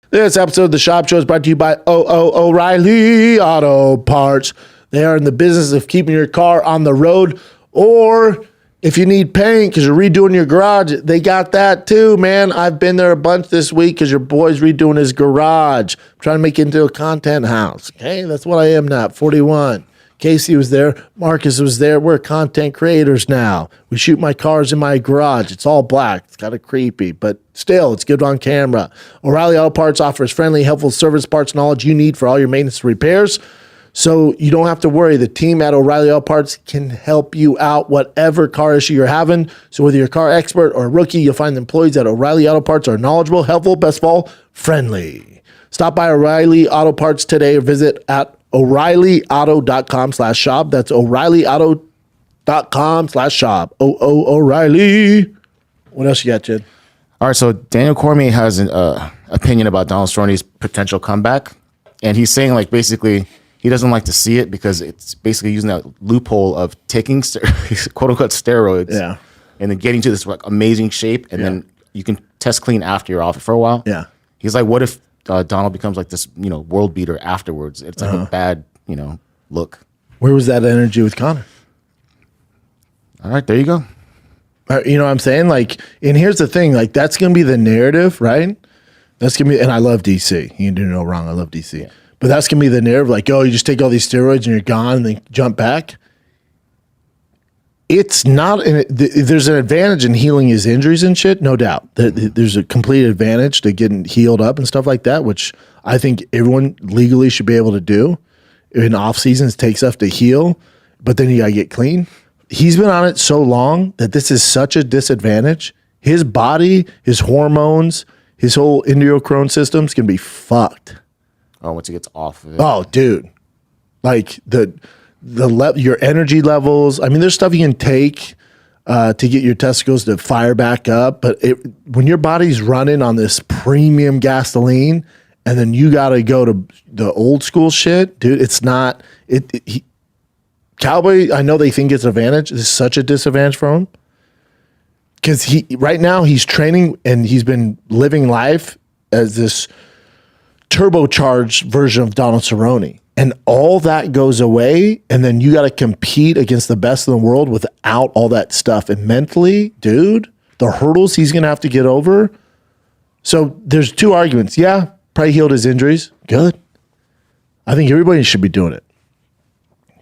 This episode of the Schaub Show is brought to you by O'Reilly Auto Parts. They are in the business of keeping your car on the road, or if you need paint because you're redoing your garage, they got that too, man. I've been there a bunch this week because your boy's redoing his garage. I'm trying to make it into a content house. Okay, that's what I am now, 41. Casey was there. Marcus was there. We're content creators now. We shoot my cars in my garage. It's all black. It's kind of creepy, but still, it's good on camera. O'Reilly Auto Parts offers friendly, helpful service parts knowledge you need for all your maintenance repairs. So you don't have to worry. The team at O'Reilly Auto Parts can help you out whatever car issue you're having. So whether you're a car expert or a rookie, you'll find the employees at O'Reilly Auto Parts are knowledgeable, helpful, best of all, friendly. Stop by O'Reilly Auto Parts today or visit at O'ReillyAuto.com/shop. That's O'ReillyAuto.com/shop. O'Reilly. What else you got, Jed? All right, so Daniel Cormier has an opinion about Donald Cerrone's potential comeback, and he's saying like basically he doesn't like to see it because it's basically using that loophole of taking quote unquote steroids, Yeah. and then getting to this like amazing shape, and then you can test clean after you're off it for a while. Yeah. He's like, what if Donald becomes like this, world beater afterwards? It's like a bad, look. Where was that energy with Conor? All right, there you go. You know what I'm saying? Like, and here's the thing, like that's going to be the narrative, right? That's gonna be, and I love DC. You can do no wrong. I love DC, but that's gonna be the narrative. Like, oh, you just take all these steroids and you're gone, and then jump back. It's not. There's an advantage in healing his injuries and shit, no doubt. There's a complete advantage to getting healed up and stuff like that, which I think everyone legally should be able to do. In off seasons, take stuff to heal, but then you gotta get clean. He's been on it so long that this is such a disadvantage. His body, his hormones, his whole endocrine system's gonna be fucked. Oh, once he gets off of it. Oh, dude, like your energy levels. I mean, there's stuff you can take to get your testicles to fire back up, but when your body's running on this premium gasoline, and then you got to go to the old school shit, dude. It's not. Cowboy, I know they think it's an advantage. It's such a disadvantage for him. Because right now he's training and he's been living life as this turbocharged version of Donald Cerrone. And all that goes away, and then you got to compete against the best in the world without all that stuff. And mentally, dude, the hurdles he's going to have to get over. So there's two arguments. Yeah, probably healed his injuries. Good. I think everybody should be doing it.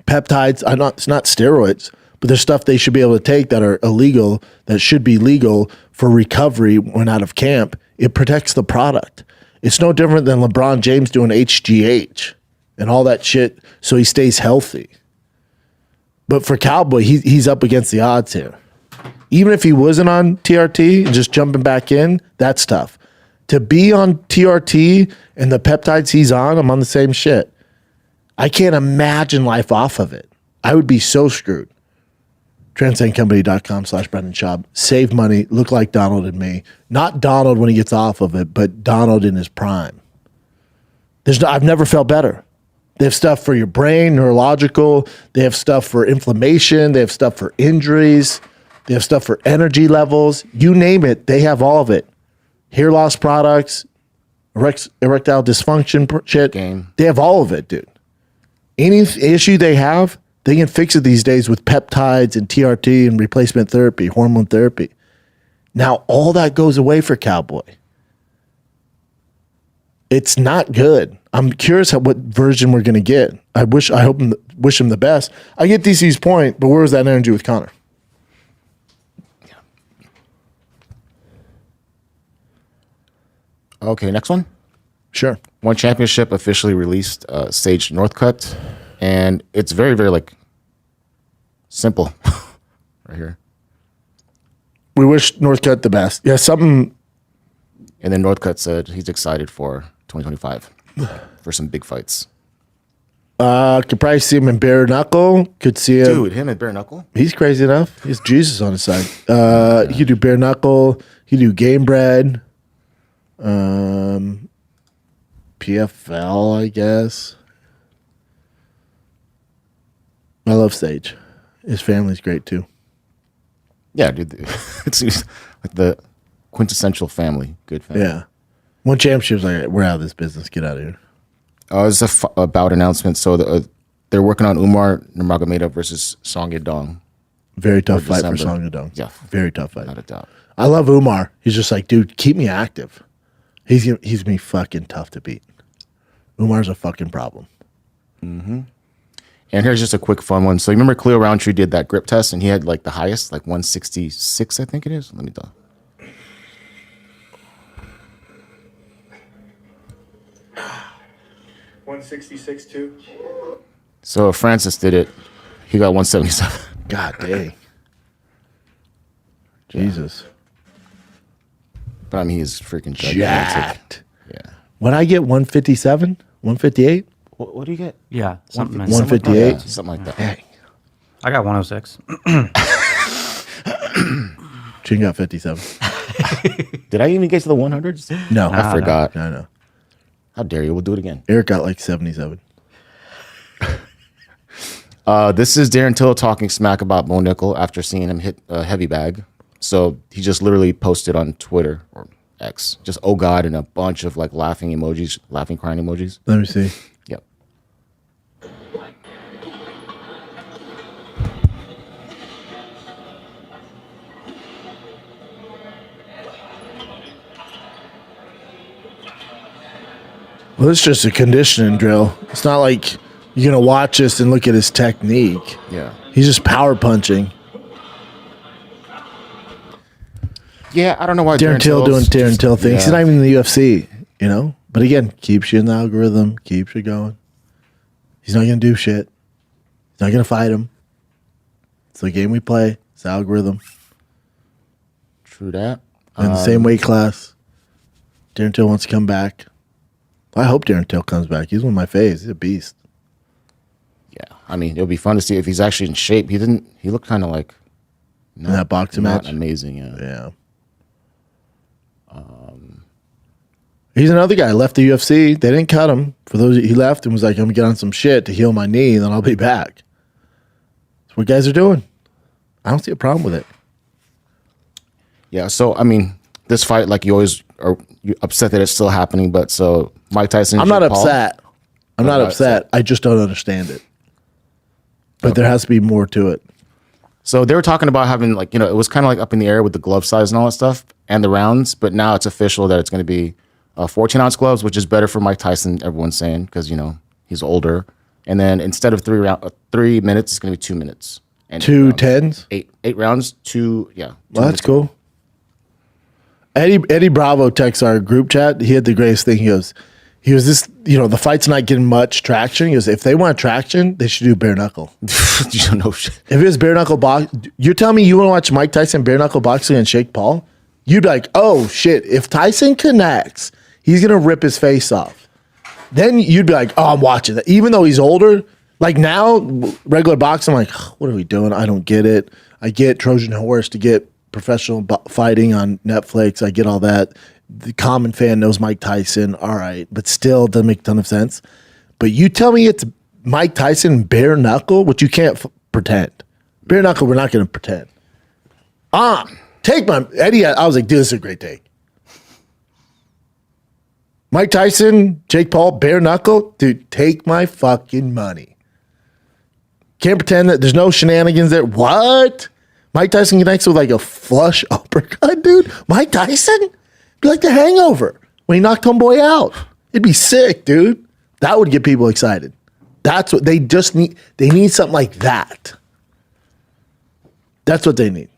Peptides, it's not steroids, but there's stuff they should be able to take that are illegal, that should be legal for recovery when out of camp. It protects the product. It's no different than LeBron James doing HGH and all that shit so he stays healthy. But for Cowboy, he's up against the odds here. Even if he wasn't on TRT and just jumping back in, that's tough. To be on TRT and the peptides he's on, I'm on the same shit. I can't imagine life off of it. I would be so screwed. Transcendcompany.com/Brendan Schaub. Save money. Look like Donald and me. Not Donald when he gets off of it, but Donald in his prime. I've never felt better. They have stuff for your brain, neurological. They have stuff for inflammation. They have stuff for injuries. They have stuff for energy levels. You name it, they have all of it. Hair loss products, erectile dysfunction shit. They have all of it, dude. Any issue they have, they can fix it these days with peptides and TRT and replacement therapy, hormone therapy. Now, all that goes away for Cowboy. It's not good. I'm curious what version we're going to get. I wish him the best. I get DC's point, but where was that energy with Conor? Okay, next one. Sure. One Championship officially released Sage Northcutt, and it's very, very like simple right here. We wish Northcutt the best. Yeah, something. And then Northcutt said he's excited for 2025 for some big fights. Could probably see him in bare knuckle. Could see him. Dude, him in bare knuckle? He's crazy enough. He's Jesus on his side. He could do bare knuckle. He could do game bread. PFL, I guess. I love Sage. His family's great too. Yeah, dude. It's like the quintessential family. Good family. Yeah. One championship's like, we're out of this business. Get out of here. It's a bout announcement. So they're working on Umar Nurmagomedov versus Song Yadong. Very tough fight for Song Yadong. Yeah. Very tough fight. Not a doubt. I love Umar. He's just like, dude, keep me active. He's gonna be fucking tough to beat. Umar's a fucking problem. Mm-hmm. And here's just a quick fun one. So you remember Cleo Roundtree did that grip test, and he had like the highest, like 166, I think it is. Let me do. 166 too. So Francis did it. He got 177. God dang. Jesus. But I mean, he's freaking gigantic. Jacked. Yeah. When I get 157, 158, What do you get? Yeah, something. 158. Something like that. Dang. I got 106. Chin got 57. Did I even get to the 100s? No. I forgot. No. How dare you? We'll do it again. Eric got like 77. This is Darren Till talking smack about Mo Nickel after seeing him hit a heavy bag. So he just literally posted on Twitter or X, just oh God, and a bunch of like laughing emojis, laughing crying emojis. Let me see. Yep. Well, it's just a conditioning drill. It's not like you're going to watch this and look at his technique. Yeah. He's just power punching. Yeah, I don't know why Darren Till doing Darren Till things. Yeah. He's not even in the UFC, you know? But again, keeps you in the algorithm, keeps you going. He's not going to do shit. He's not going to fight him. It's the game we play. It's the algorithm. True that. In the same weight class. Darren Till wants to come back. I hope Darren Till comes back. He's one of my faves. He's a beast. Yeah, I mean, it'll be fun to see if he's actually in shape. He looked kind of like In that boxing not match? amazing. Yeah. Yeah. He's another guy. Left the UFC. They didn't cut him. For those he left and was like, I'm gonna get on some shit to heal my knee, and then I'll be back. That's what guys are doing. I don't see a problem with it. Yeah. So I mean, this fight, like you always are you upset that it's still happening, but so Mike Tyson. I'm not Jake Paul- upset. I'm not upset. I just don't understand it. But there has to be more to it. So they were talking about having like, it was kind of like up in the air with the glove size and all that stuff and the rounds, but now it's official that it's going to be 14-ounce gloves, which is better for Mike Tyson, everyone's saying, because, he's older. And then instead of 3 minutes, it's going to be 2 minutes. And 2 tens? Eight rounds, two. Well, that's cool. Eddie Bravo texts our group chat. He had the greatest thing. He goes, the fight's not getting much traction. He goes, if they want traction, they should do bare knuckle. You don't know shit. If it was bare knuckle box, you're telling me you want to watch Mike Tyson bare knuckle boxing and Jake Paul? You'd be like, oh shit, if Tyson connects, he's going to rip his face off. Then you'd be like, oh, I'm watching that. Even though he's older, like now, regular boxing, I'm like, what are we doing? I don't get it. I get Trojan Horse to get professional fighting on Netflix. I get all that. The common fan knows Mike Tyson. All right. But still doesn't make a ton of sense. But you tell me it's Mike Tyson bare knuckle, which you can't pretend. Bare knuckle, we're not going to pretend. Take my Eddie. I was like, dude, this is a great take. Mike Tyson, Jake Paul, bare knuckle, dude, take my fucking money. Can't pretend that there's no shenanigans there. What? Mike Tyson connects with like a flush uppercut, dude. Mike Tyson? Be like the Hangover when he knocked homeboy out. It'd be sick, dude. That would get people excited. That's what they just need. They need something like that. That's what they need.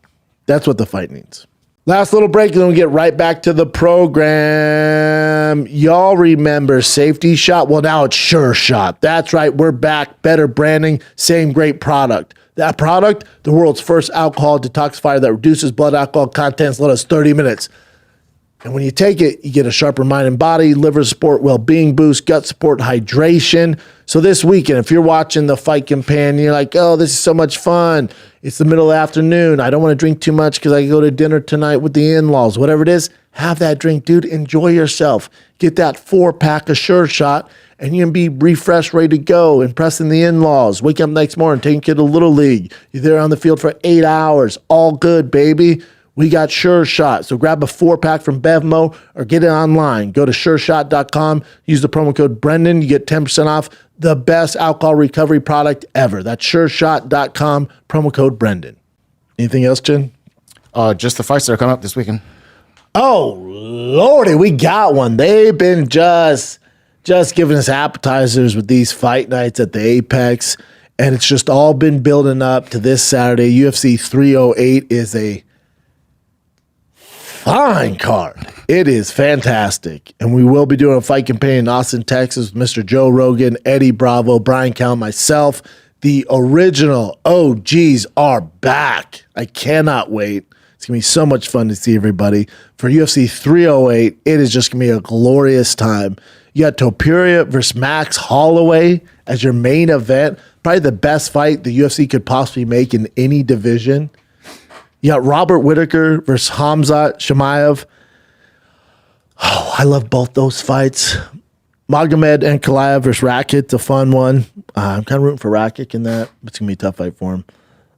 That's what the fight needs. Last little break, and then we get right back to the program. Y'all remember Safety Shot? Well, now it's Sure Shot. That's right. We're back. Better branding, same great product. That product, the world's first alcohol detoxifier that reduces blood alcohol content as little as 30 minutes. And when you take it, you get a sharper mind and body, liver support, well-being boost, gut support, hydration. So this weekend, if you're watching the Fight Companion, you're like, oh, this is so much fun. It's the middle of the afternoon. I don't want to drink too much because I go to dinner tonight with the in-laws. Whatever it is, have that drink, dude. Enjoy yourself. Get that 4-pack of Sure Shot, and you can be refreshed, ready to go, impressing the in-laws. Wake up next morning, taking kid to Little League. You're there on the field for 8 hours. All good, baby. We got Sure Shot. So grab a 4-pack from Bevmo or get it online. Go to sureshot.com. Use the promo code Brendan. You get 10% off the best alcohol recovery product ever. That's sureshot.com. Promo code Brendan. Anything else, Chin? Just the fights that are coming up this weekend. Oh, Lordy, we got one. They've been just giving us appetizers with these fight nights at the Apex. And it's just all been building up to this Saturday. UFC 308 is a fine card. It is fantastic. And we will be doing a Fight Companion in Austin, Texas with Mr. Joe Rogan, Eddie Bravo, Brian Cal, myself. The original OGs are back. I cannot wait. It's going to be so much fun to see everybody. For UFC 308, it is just going to be a glorious time. You got Topuria versus Max Holloway as your main event. Probably the best fight the UFC could possibly make in any division. You got Robert Whittaker versus Khamzat Chimaev. Oh, I love both those fights. Magomed Ankalaev versus Rakit's a fun one. I'm kind of rooting for Rakit in that. It's going to be a tough fight for him.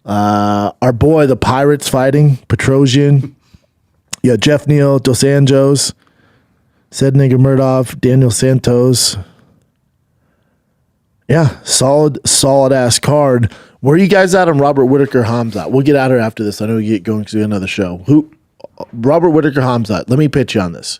Our boy, the Pirates fighting, Petrosian. You got Jeff Neal, Dos Anjos, Said Nigurmurtov, Daniel Santos. Yeah, solid ass card. Where are you guys at on Robert Whittaker Khamzat? We'll get out of here after this. I know we get going to another show. Robert Whittaker Khamzat. Let me pitch you on this.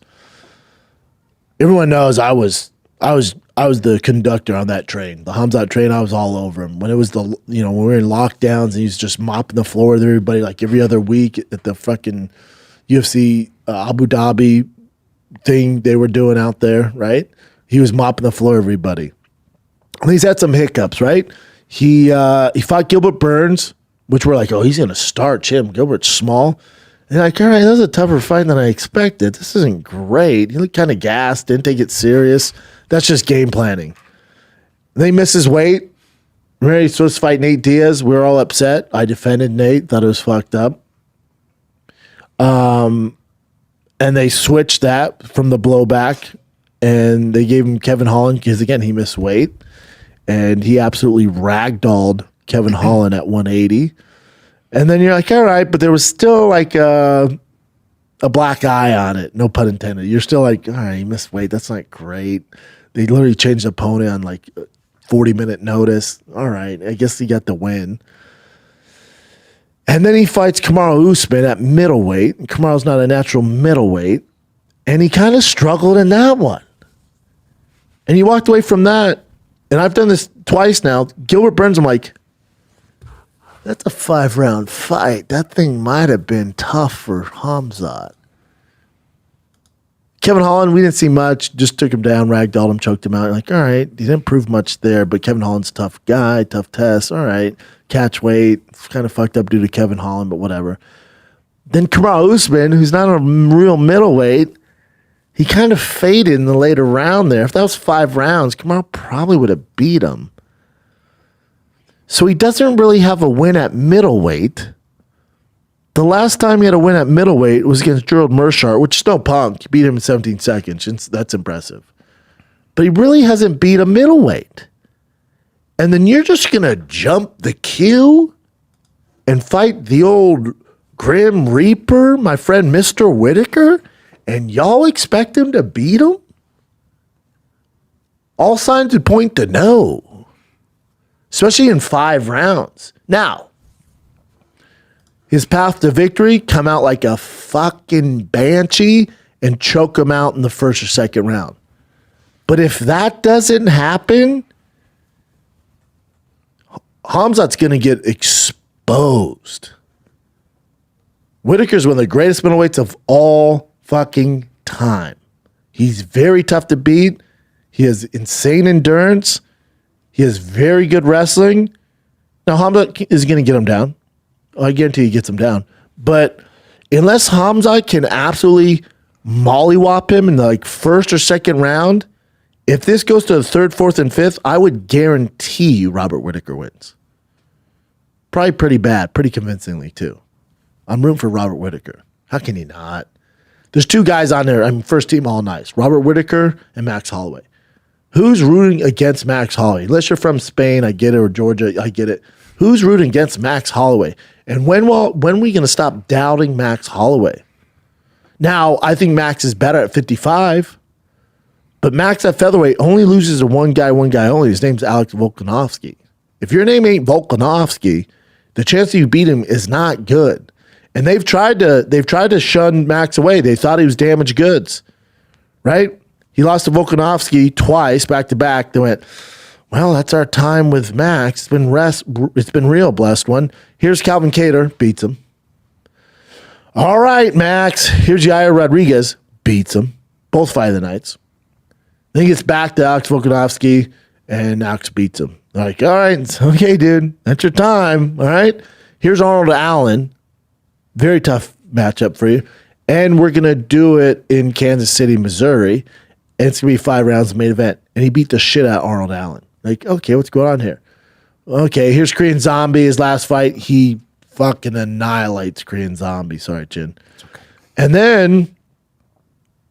Everyone knows I was I was the conductor on that train, the Khamzat train. I was all over him when it was when we were in lockdowns and he's just mopping the floor with everybody like every other week at the fucking UFC Abu Dhabi thing they were doing out there, right? He was mopping the floor, everybody. And he's had some hiccups, right? He fought Gilbert Burns, which we're like, oh, he's gonna starch him. Gilbert's small. And like, all right, that was a tougher fight than I expected. This isn't great. He looked kind of gassed, didn't take it serious. That's just game planning. And then he misses weight. Remember, he's supposed to fight Nate Diaz. We were all upset. I defended Nate, thought it was fucked up. And they switched that from the blowback, and they gave him Kevin Holland because, again, he missed weight. And he absolutely ragdolled Kevin Holland at 180. And then you're like, all right, but there was still like a black eye on it. No pun intended. You're still like, all right, he missed weight. That's not great. They literally changed the opponent on like 40-minute notice. All right, I guess he got the win. And then he fights Kamaru Usman at middleweight. Kamaru's not a natural middleweight. And he kind of struggled in that one. And he walked away from that. And I've done this twice now. Gilbert Burns, I'm like, that's a 5-round fight. That thing might have been tough for Khamzat. Kevin Holland, we didn't see much. Just took him down, ragdolled him, choked him out. Like, all right, he didn't prove much there, but Kevin Holland's a tough guy, tough test. All right, catch weight. It's kind of fucked up due to Kevin Holland, but whatever. Then Kamaru Usman, who's not a real middleweight, he kind of faded in the later round there. If that was 5 rounds, Kamaru probably would have beat him. So he doesn't really have a win at middleweight. The last time he had a win at middleweight was against Gerald Meerschaert, which is no punk. He beat him in 17 seconds. That's impressive. But he really hasn't beat a middleweight. And then you're just going to jump the queue and fight the old Grim Reaper, my friend Mr. Whittaker, and y'all expect him to beat him? All signs would point to no. Especially in 5 rounds. Now, his path to victory, come out like a fucking banshee and choke him out in the first or second round. But if that doesn't happen, Khamzat's going to get exposed. Whittaker's one of the greatest middleweights of all fucking time. He's very tough to beat. He has insane endurance. He has very good wrestling. Now, Khamzat is going to get him down. I guarantee he gets him down. But unless Khamzat can absolutely mollywop him in the like first or second round, if this goes to the third, fourth, and fifth, I would guarantee you Robert Whittaker wins. Probably pretty bad, pretty convincingly too. I'm rooting for Robert Whittaker. How can you not? There's 2 guys on there. I'm first team all nice. Robert Whittaker and Max Holloway. Who's rooting against Max Holloway? Unless you're from Spain, I get it, or Georgia, I get it. Who's rooting against Max Holloway? And when are we going to stop doubting Max Holloway? Now, I think Max is better at 55, but Max at featherweight only loses to one guy only. His name's Alex Volkanovski. If your name ain't Volkanovski, the chance that you beat him is not good. And they've tried to shun Max away. They thought he was damaged goods, right? He lost to Volkanovski twice, back to back. They went, well, that's our time with Max. It's been real, blessed one. Here's Calvin Kattar, beats him. All right, Max. Here's Yair Rodriguez, beats him. Both fight of the nights. Then he gets back to Alex Volkanovski, and Alex beats him. Like, all right, it's okay, dude. That's your time. All right. Here's Arnold Allen. Very tough matchup for you. And we're going to do it in Kansas City, Missouri. And it's going to be 5 rounds main event. And he beat the shit out of Arnold Allen. Like, okay, what's going on here? Okay, here's Korean Zombie. His last fight, he fucking annihilates Korean Zombie. Sorry, Chin. Okay. And then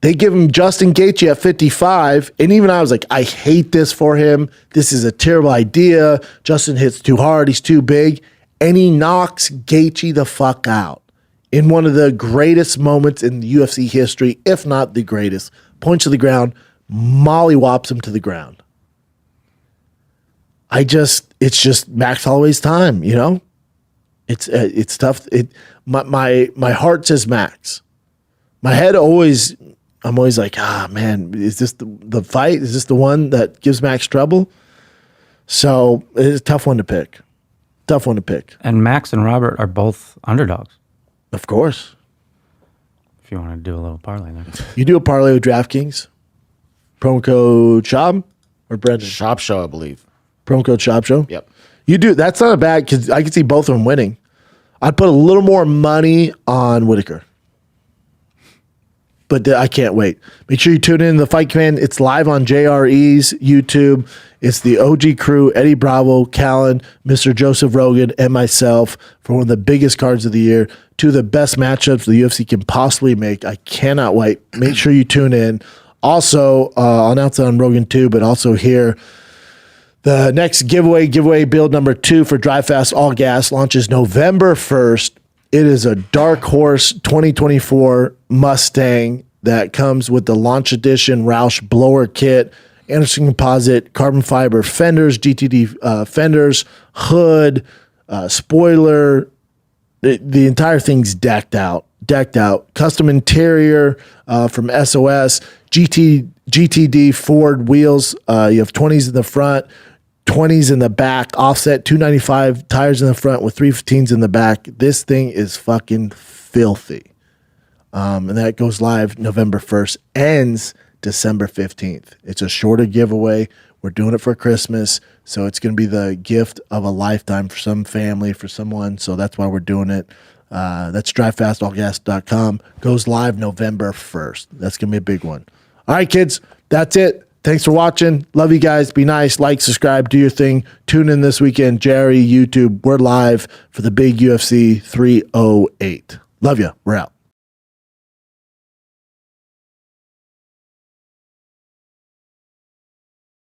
they give him Justin Gaethje at 55. And even I was like, I hate this for him. This is a terrible idea. Justin hits too hard. He's too big. And he knocks Gaethje the fuck out in one of the greatest moments in the UFC history, if not the greatest. Points to the ground, mollywops him to the ground. It's just Max Holloway's time, you know? It's tough. My heart says Max. My head always, I'm always like, man, is this the fight? Is this the one that gives Max trouble? So it's a tough one to pick. Tough one to pick. And Max and Robert are both underdogs. Of course. If you want to do a little parlay there. You do a parlay with DraftKings? Promo code Schaub or Brendan? Shop show, I believe. Promo code Schaub Show? Yep. You do. That's not bad because I can see both of them winning. I'd put a little more money on Whittaker. But I can't wait. Make sure you tune in to the Fight Command. It's live on JRE's YouTube. It's the OG crew, Eddie Bravo, Callan, Mr. Joseph Rogan, and myself for one of the biggest cards of the year. Two of the best matchups the UFC can possibly make. I cannot wait. Make sure you tune in. Also, I'll announce it on Rogan too, but also here. The next giveaway build number 2 for Drive Fast All Gas launches November 1st. It is a Dark Horse 2024 Mustang that comes with the launch edition Roush blower kit, Anderson composite, carbon fiber fenders, GTD fenders, hood, spoiler. The entire thing's decked out. Custom interior from SOS, GTD Ford wheels. You have 20s in the front, 20s in the back, offset 295 tires in the front with 315s in the back. This thing is fucking filthy. And that goes live November 1st, ends December 15th. It's a shorter giveaway. We're doing it for Christmas, so it's going to be the gift of a lifetime for some family, for someone. So that's why we're doing it. That's drivefastallgas.com. Goes live November 1st. That's going to be a big one. All right, kids, that's it. Thanks for watching. Love you guys. Be nice. Like, subscribe, do your thing. Tune in this weekend. Jerry, YouTube, we're live for the big UFC 308. Love you. We're out.